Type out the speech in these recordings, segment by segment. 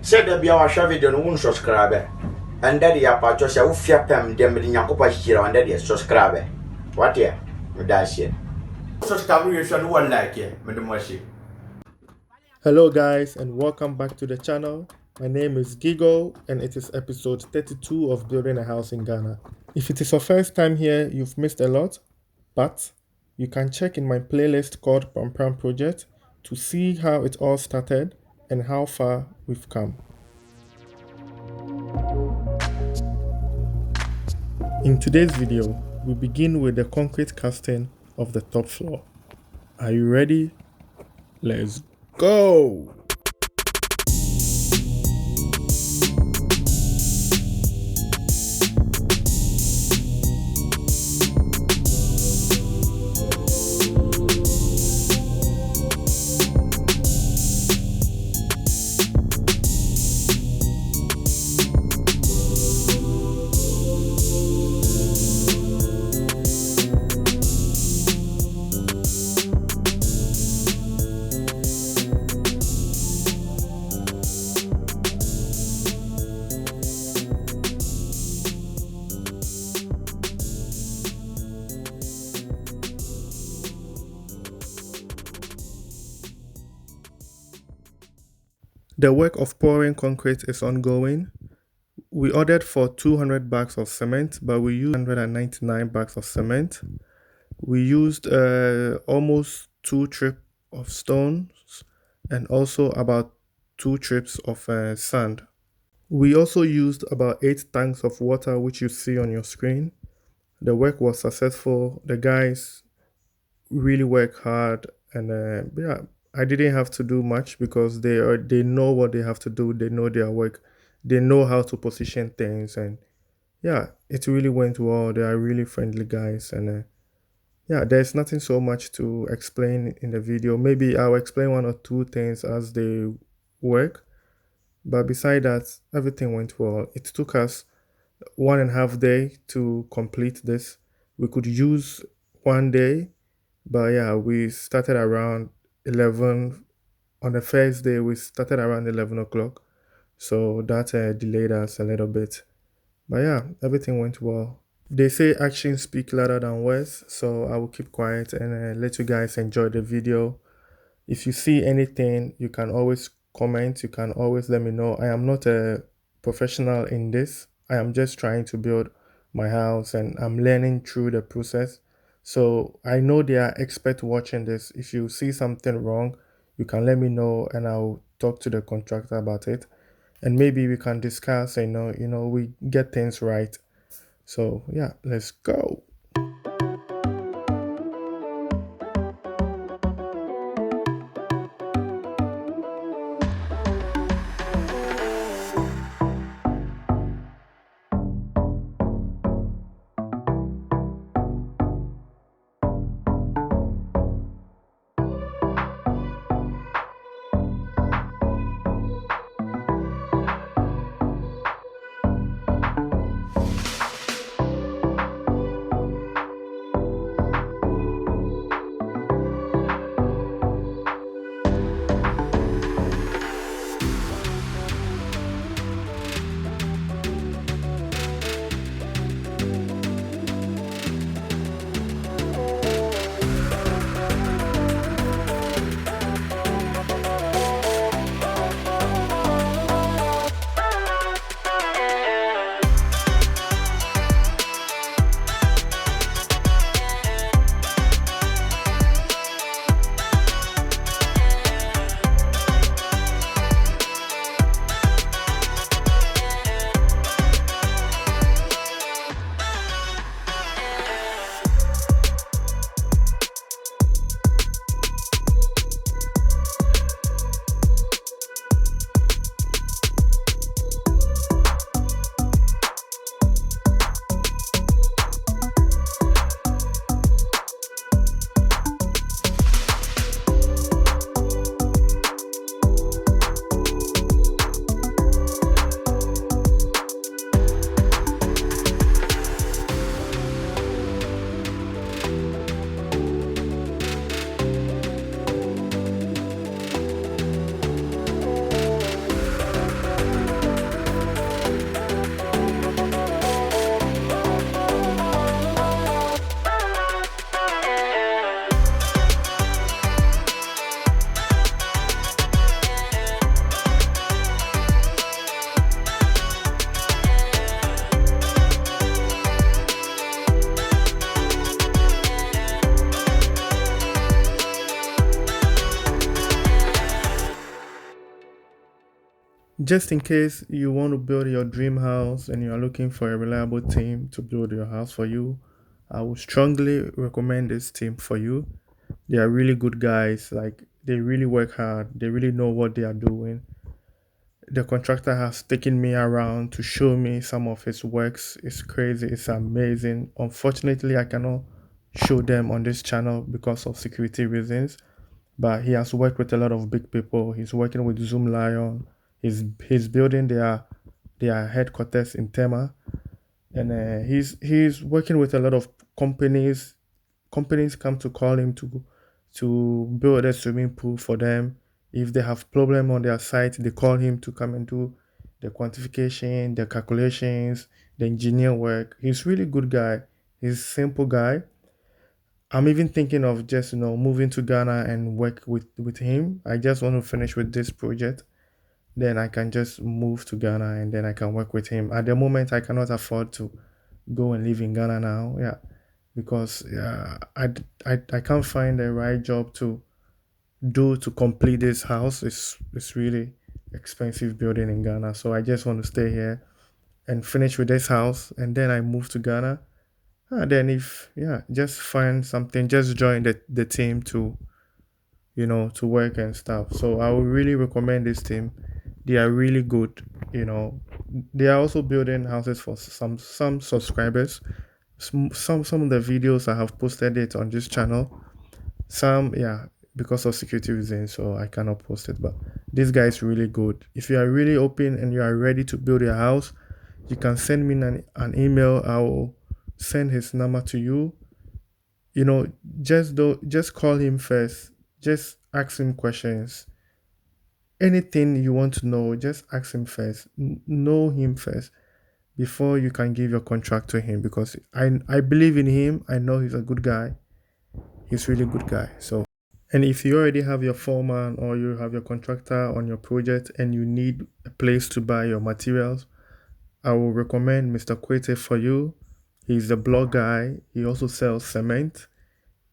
Said there be our video no one subscriber. And daddy apa just a fear pem dem de nyakopa hira and daddy subscriber. What here? Me da shit. Subscribe you should one like here. Me do moshi. Hello guys and welcome back to the channel. My name is Gigo and it is episode 32 of Building a House in Ghana. If it is your first time here, you've missed a lot, but you can check in my playlist called Pam Pam Project to see how it all started and how far we've come. In today's video, we begin with the concrete casting of the top floor. Are you ready? Let's go! The work of pouring concrete is ongoing. We ordered for 200 bags of cement, but we used 199 bags of cement. We used almost 2 trips of stones and also about 2 trips of sand. We also used about 8 tanks of water, which you see on your screen. The work was successful. The guys really work hard, and yeah, I didn't have to do much because they know what they have to do. They know their work. They know how to position things, and yeah, it really went well. They are really friendly guys, and yeah, there's nothing so much to explain in the video. Maybe I'll explain 1 or 2 things as they work, but beside that, everything went well. It took us 1.5 days to complete this. We could use 1 day, but yeah, we started around 11. On the first day, we started around 11 o'clock. So that delayed us a little bit. But yeah, everything went well. They say actions speak louder than words. So I will keep quiet and let you guys enjoy the video. If you see anything, you can always comment. You can always let me know. I am not a professional in this. I am just trying to build my house and I'm learning through the process. So I know there are experts watching this. If you see something wrong, you can let me know and I'll talk to the contractor about it. And maybe we can discuss and we get things right. So yeah, let's go. Just in case you want to build your dream house and you are looking for a reliable team to build your house for you, I would strongly recommend this team for you. They are really good guys. Like, they really work hard. They really know what they are doing. The contractor has taken me around to show me some of his works. It's crazy. It's amazing. Unfortunately, I cannot show them on this channel because of security reasons. But he has worked with a lot of big people. He's working with Zoom Lion. He's building their headquarters in Tema, and he's working with a lot of companies. Companies come to call him to build a swimming pool for them. If they have problem on their site, they call him to come and do the quantification, the calculations, the engineer work. He's really good guy. He's simple guy. I'm even thinking of just moving to Ghana and work with him. I just want to finish with this project, then I can just move to Ghana and then I can work with him. At the moment, I cannot afford to go and live in Ghana now. Yeah, because I can't find the right job to do to complete this house. It's really expensive building in Ghana, so I just want to stay here and finish with this house, and then I move to Ghana. Then if just find something, just join the team to work and stuff. So I would really recommend this team. They are really good. They are also building houses for some subscribers. Some of the videos I have posted it on this channel. Some, yeah, because of security reasons, so I cannot post it. But this guy is really good. If you are really open and you are ready to build your house, you can send me an email. I will send his number to you. Just call him first. Just ask him questions. Anything you want to know, just ask him first. Know him first before you can give your contract to him, because I believe in him. I know he's a good guy. He's really good guy. So, and if you already have your foreman or you have your contractor on your project and you need a place to buy your materials, I will recommend Mr. Kwete for you. He's a blog guy. He also sells cement.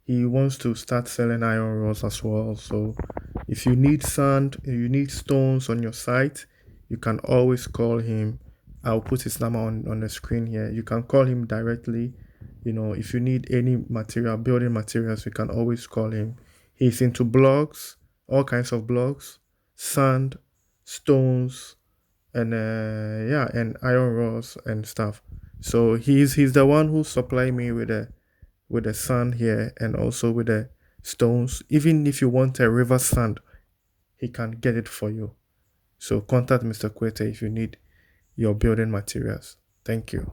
He wants to start selling iron rods as well. So if you need sand, if you need stones on your site, you can always call him. I'll put his number on the screen here. You can call him directly. If you need any material, building materials, you can always call him. He's into blogs, all kinds of blogs, sand, stones, and and iron rods and stuff. So he's the one who supplied me with the sand here and also with the stones. Even if you want a river sand, he can get it for you. So contact Mr. Kwete if you need your building materials. Thank you.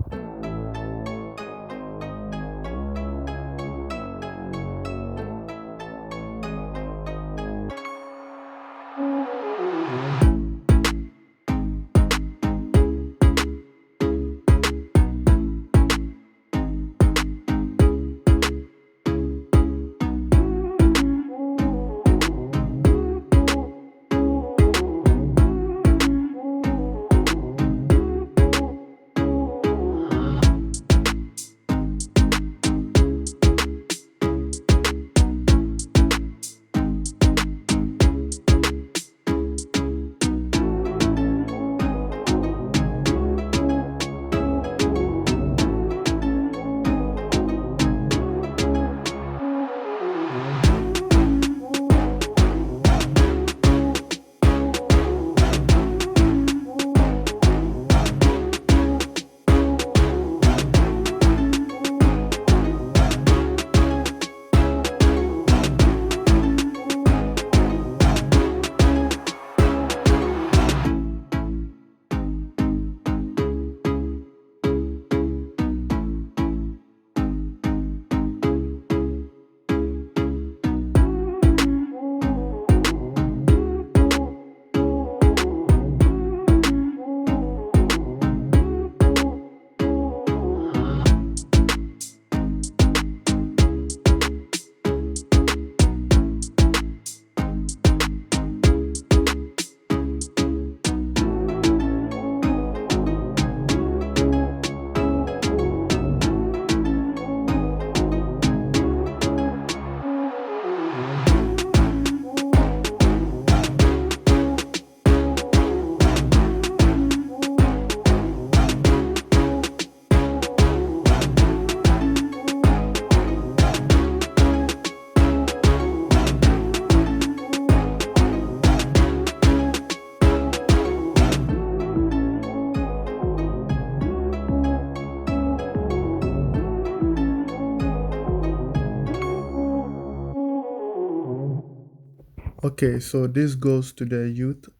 Okay, so this goes to the youth,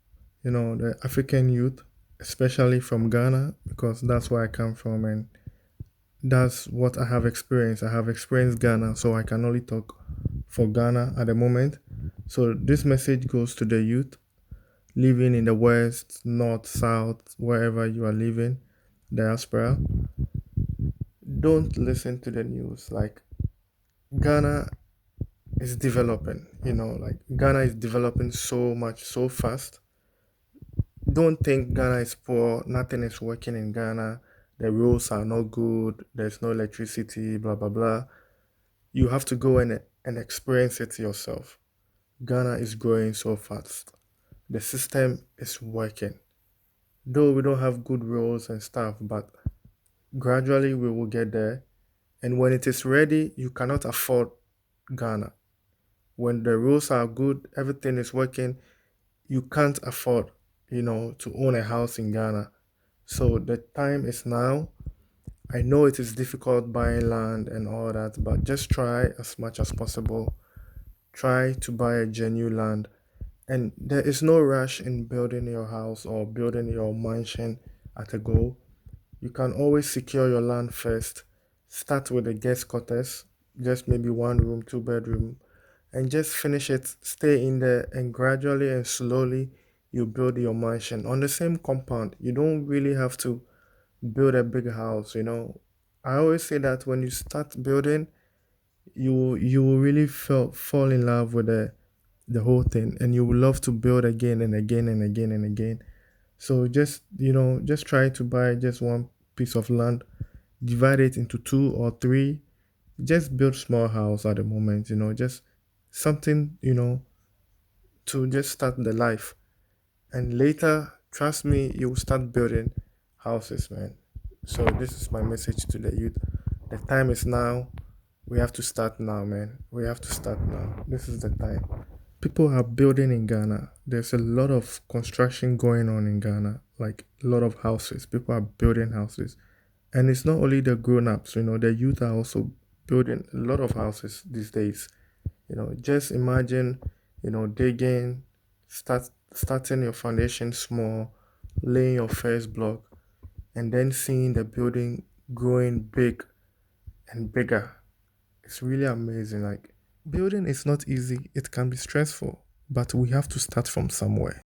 the African youth, especially from Ghana, because that's where I come from and that's what I have experienced. I have experienced Ghana, so I can only talk for Ghana at the moment. So this message goes to the youth living in the West, North, South, wherever you are living, diaspora. Don't listen to the news. Like Ghana is developing, like Ghana is developing so much, so fast. Don't think Ghana is poor, nothing is working in Ghana, the roads are not good, there's no electricity, blah, blah, blah. You have to go and experience it yourself. Ghana is growing so fast. The system is working. Though we don't have good roads and stuff, but gradually we will get there. And when it is ready, you cannot afford Ghana. When the roads are good, everything is working, you can't afford, to own a house in Ghana. So the time is now. I know it is difficult buying land and all that, but just try as much as possible. Try to buy a genuine land. And there is no rush in building your house or building your mansion at a go. You can always secure your land first. Start with the guest quarters, just maybe one room, two bedroom, and just finish it. Stay in there, and gradually and slowly you build your mansion on the same compound. You don't really have to build a big house. I always say that when you start building, you will really fall in love with the whole thing, and you will love to build again and again and again and again. So just try to buy just one piece of land, divide it into two or three, just build small house at the moment, just something, to just start the life. And later, trust me, you will start building houses, man. So this is my message to the youth. The time is now. We have to start now, man. We have to start now. This is the time. People are building in Ghana. There's a lot of construction going on in Ghana, like a lot of houses. People are building houses. And it's not only the grown-ups, the youth are also building a lot of houses these days. Just imagine, digging, starting your foundation small, laying your first block, and then seeing the building growing big and bigger. It's really amazing. Like building is not easy. It can be stressful, but we have to start from somewhere.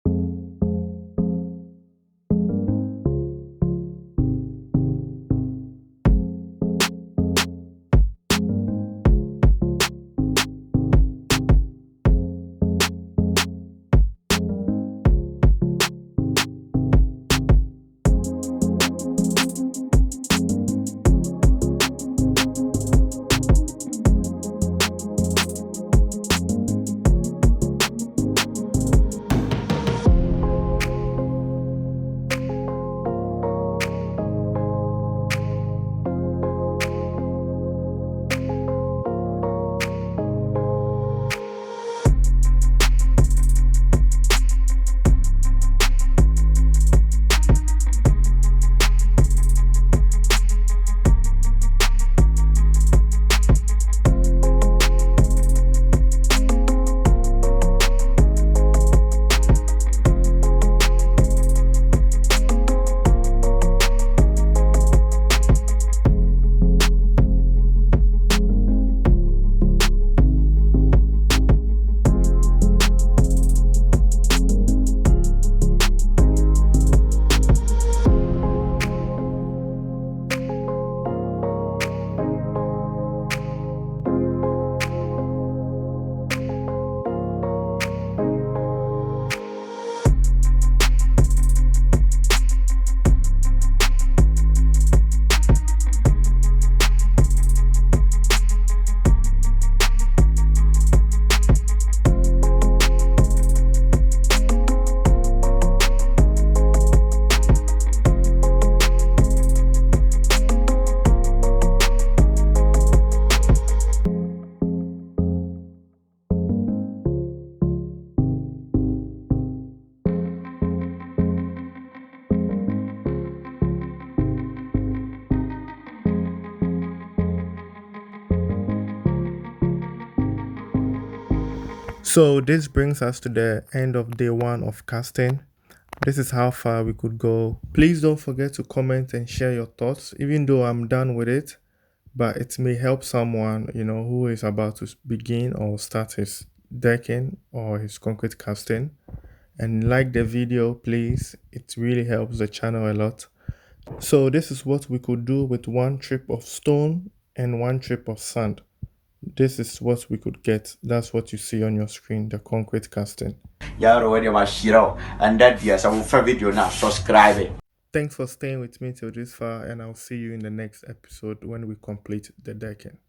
So this brings us to the end of day 1 of casting. This is how far we could go. Please don't forget to comment and share your thoughts, even though I'm done with it, but it may help someone, who is about to begin or start his decking or his concrete casting. And like the video, please. It really helps the channel a lot. So this is what we could do with 1 trip of stone and 1 trip of sand. This is what we could get. That's what you see on your screen, the concrete casting. Yaro when you mashiro and that yes, I will for video now. Subscribe it. Thanks for staying with me till this far, and I'll see you in the next episode when we complete the decking.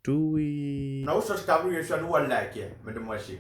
Do we? Now subscribe you should one like it, Madam Washi.